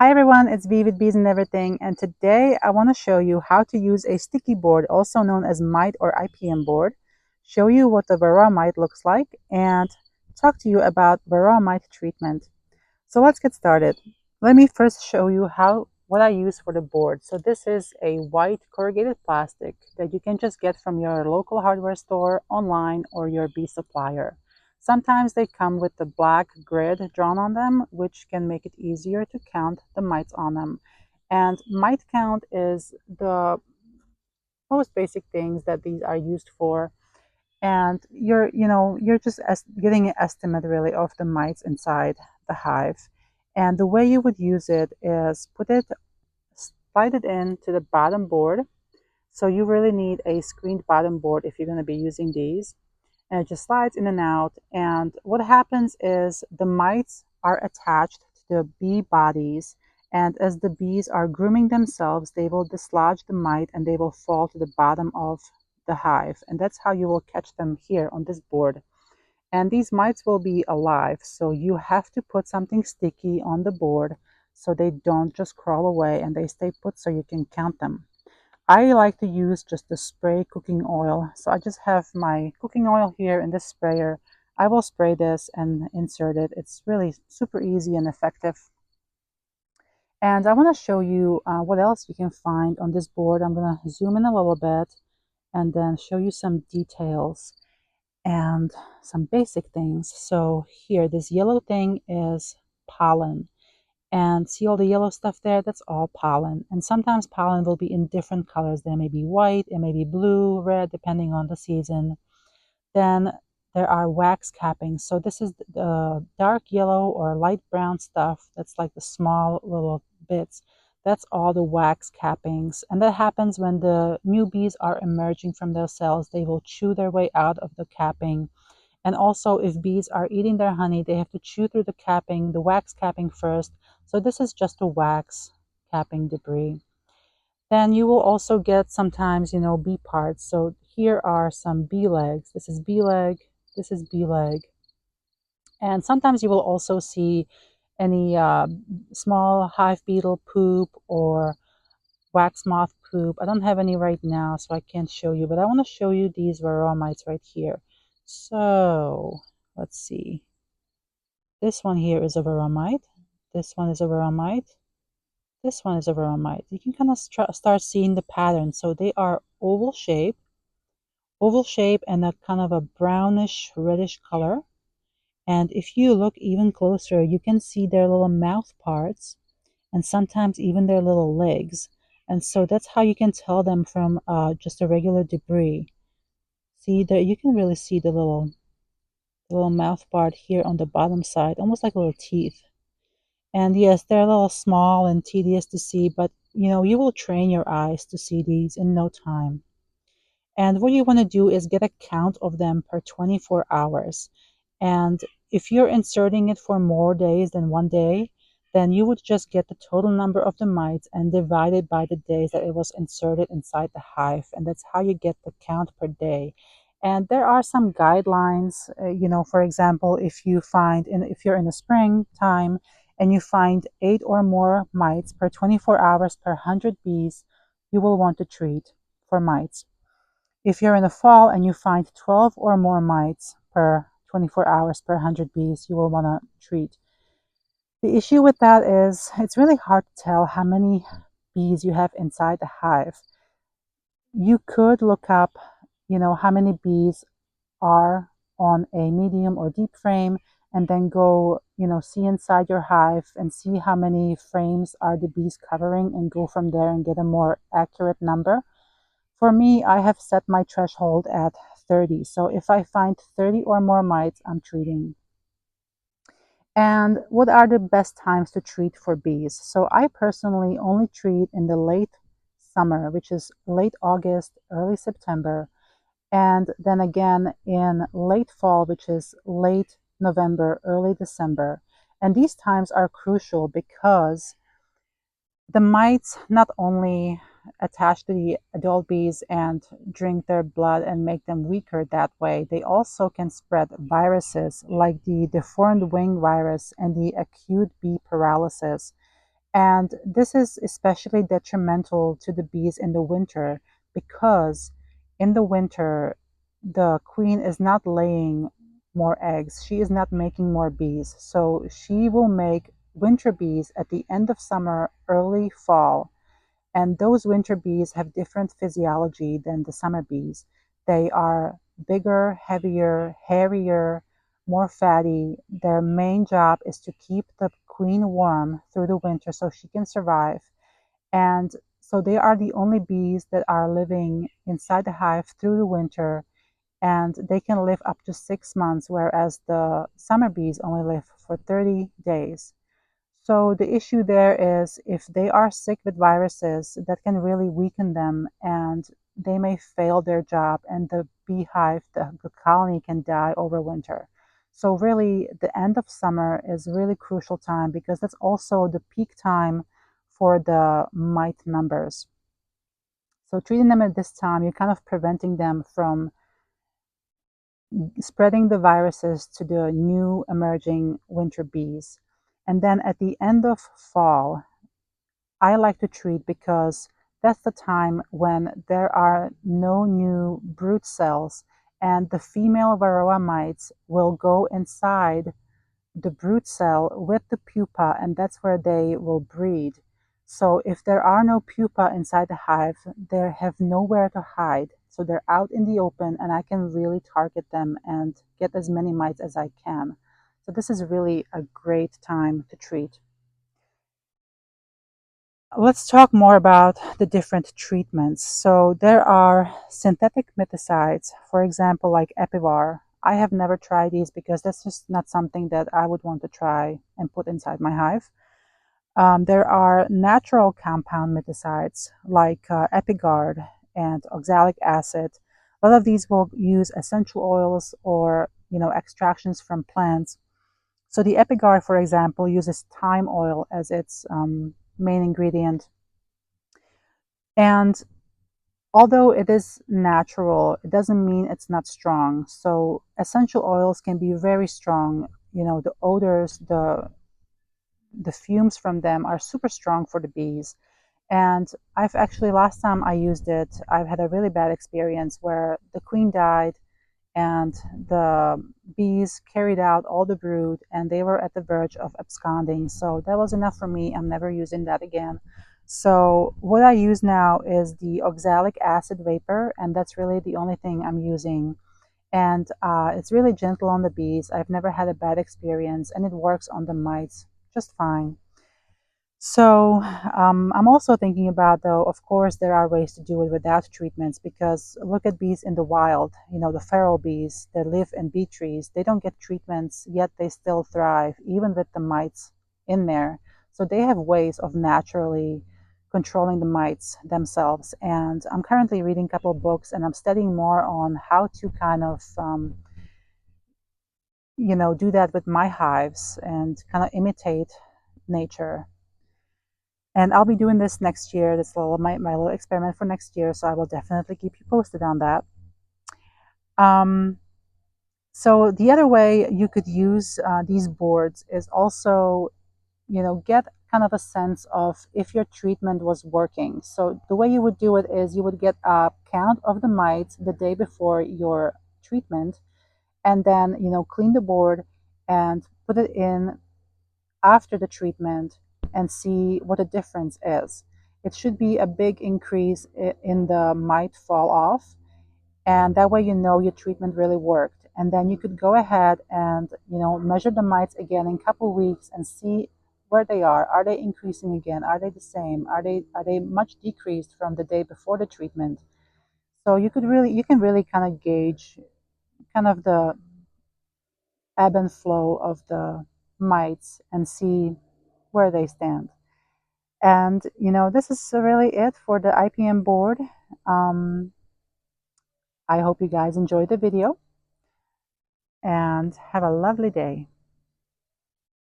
Hi everyone, it's Bee with Bees and Everything, and today I want to show you how to use a sticky board, also known as mite or IPM board, show you what the Varroa mite looks like, and talk to you about Varroa mite treatment. So let's get started. Let me first show you what I use for the board. So this is a white corrugated plastic that you can just get from your local hardware store, online, or your bee supplier. Sometimes they come with the black grid drawn on them, which can make it easier to count the mites on them. And mite count is the most basic things that these are used for, and you're just getting an estimate really of the mites inside the hive. And the way you would use it is slide it into the bottom board. So you really need a screened bottom board if you're going to be using these, and it just slides in and out. And what happens is the mites are attached to the bee bodies, and as the bees are grooming themselves, they will dislodge the mite and they will fall to the bottom of the hive. And that's how you will catch them here on this board. And these mites will be alive, so you have to put something sticky on the board so they don't just crawl away and they stay put so you can count them. I like to use just the spray cooking oil. So I just have my cooking oil here in this sprayer. I will spray this and insert it. It's really super easy and effective. And I want to show you what else you can find on this board. I'm going to zoom in a little bit and then show you some details and some basic things. So here, this yellow thing is pollen. And see all the yellow stuff there? That's all pollen. And sometimes pollen will be in different colors. There may be white, it may be blue, red, depending on the season. Then there are wax cappings. So this is the dark yellow or light brown stuff. That's like the small little bits. That's all the wax cappings. And that happens when the new bees are emerging from their cells. They will chew their way out of the capping. And also, if bees are eating their honey, they have to chew through the wax capping first. So this is just the wax capping debris. Then you will also get sometimes, bee parts. So here are some bee legs. This is bee leg. This is bee leg. And sometimes you will also see any small hive beetle poop or wax moth poop. I don't have any right now, so I can't show you, but I want to show you these varroa mites right here. So let's see. This one here is a varroa mite. This one is a varroa mite. This one is a varroa mite. You can kind of start seeing the pattern. So they are oval shape and a kind of a brownish reddish color. And if you look even closer, you can see their little mouth parts and sometimes even their little legs. And so that's how you can tell them from just a regular debris. See there, you can really see the little mouth part here on the bottom side, almost like little teeth. And yes, they're a little small and tedious to see, but you will train your eyes to see these in no time. And what you want to do is get a count of them per 24 hours. And if you're inserting it for more days than one day, then you would just get the total number of the mites and divide it by the days that it was inserted inside the hive. And that's how you get the count per day. And there are some guidelines, for example, if you're in the springtime and you find 8 or more mites per 24 hours per 100 bees, you will want to treat for mites. If you're in the fall and you find 12 or more mites per 24 hours per 100 bees, you will want to treat. The issue with that is it's really hard to tell how many bees you have inside the hive. You could look up, how many bees are on a medium or deep frame, and then go, see inside your hive and see how many frames are the bees covering and go from there and get a more accurate number. For me, I have set my threshold at 30. So if I find 30 or more mites, I'm treating. And what are the best times to treat for bees? So I personally only treat in the late summer, which is late August, early September, and then again in late fall, which is late November, early December. And these times are crucial because the mites not only attach to the adult bees and drink their blood and make them weaker that way, they also can spread viruses like the deformed wing virus and the acute bee paralysis. And this is especially detrimental to the bees in the winter because in the winter, the queen is not laying more eggs. She is not making more bees. So she will make winter bees at the end of summer, early fall. And those winter bees have different physiology than the summer bees. They are bigger, heavier, hairier, more fatty. Their main job is to keep the queen warm through the winter so she can survive. And so they are the only bees that are living inside the hive through the winter, and they can live up to 6 months, whereas the summer bees only live for 30 days. So the issue there is if they are sick with viruses, that can really weaken them and they may fail their job, and the beehive, the colony, can die over winter. So really the end of summer is really crucial time because that's also the peak time for the mite numbers. So treating them at this time, you're kind of preventing them from spreading the viruses to the new emerging winter bees. And then at the end of fall, I like to treat because that's the time when there are no new brood cells, and the female Varroa mites will go inside the brood cell with the pupa, and that's where they will breed. So if there are no pupa inside the hive, they have nowhere to hide. So they're out in the open, and I can really target them and get as many mites as I can. So this is really a great time to treat. Let's talk more about the different treatments. So there are synthetic miticides, for example, like Epivar. I have never tried these because that's just not something that I would want to try and put inside my hive. There are natural compound miticides like Epigard and oxalic acid. A lot of these will use essential oils or extractions from plants. So the Epigard, for example, uses thyme oil as its main ingredient. And although it is natural, it doesn't mean it's not strong. So essential oils can be very strong. The odors, the fumes from them are super strong for the bees. And I've actually, last time I used it, I've had a really bad experience where the queen died and the bees carried out all the brood and they were at the verge of absconding. So that was enough for me. I'm never using that again. So what I use now is the oxalic acid vapor, and that's really the only thing I'm using. And it's really gentle on the bees. I've never had a bad experience, and it works on the mites just fine. So I'm also thinking about, though, of course, there are ways to do it without treatments, because look at bees in the wild, the feral bees that live in bee trees. They don't get treatments, yet they still thrive, even with the mites in there. So they have ways of naturally controlling the mites themselves. And I'm currently reading a couple of books, and I'm studying more on how to kind of, do that with my hives and kind of imitate nature. And I'll be doing this next year. This little my little experiment for next year. So I will definitely keep you posted on that. Um, so the other way you could use these boards is also, get kind of a sense of if your treatment was working. So the way you would do it is you would get a count of the mites the day before your treatment, and then clean the board and put it in after the treatment and see what the difference is. It should be a big increase in the mite fall off, and that way your treatment really worked. And then you could go ahead and measure the mites again in a couple weeks and see where they are. Are they increasing again? Are they the same? Are they much decreased from the day before the treatment? So you can really kind of gauge kind of the ebb and flow of the mites and see where they stand. And this is really it for the IPM board. Um, I hope you guys enjoyed the video and have a lovely day.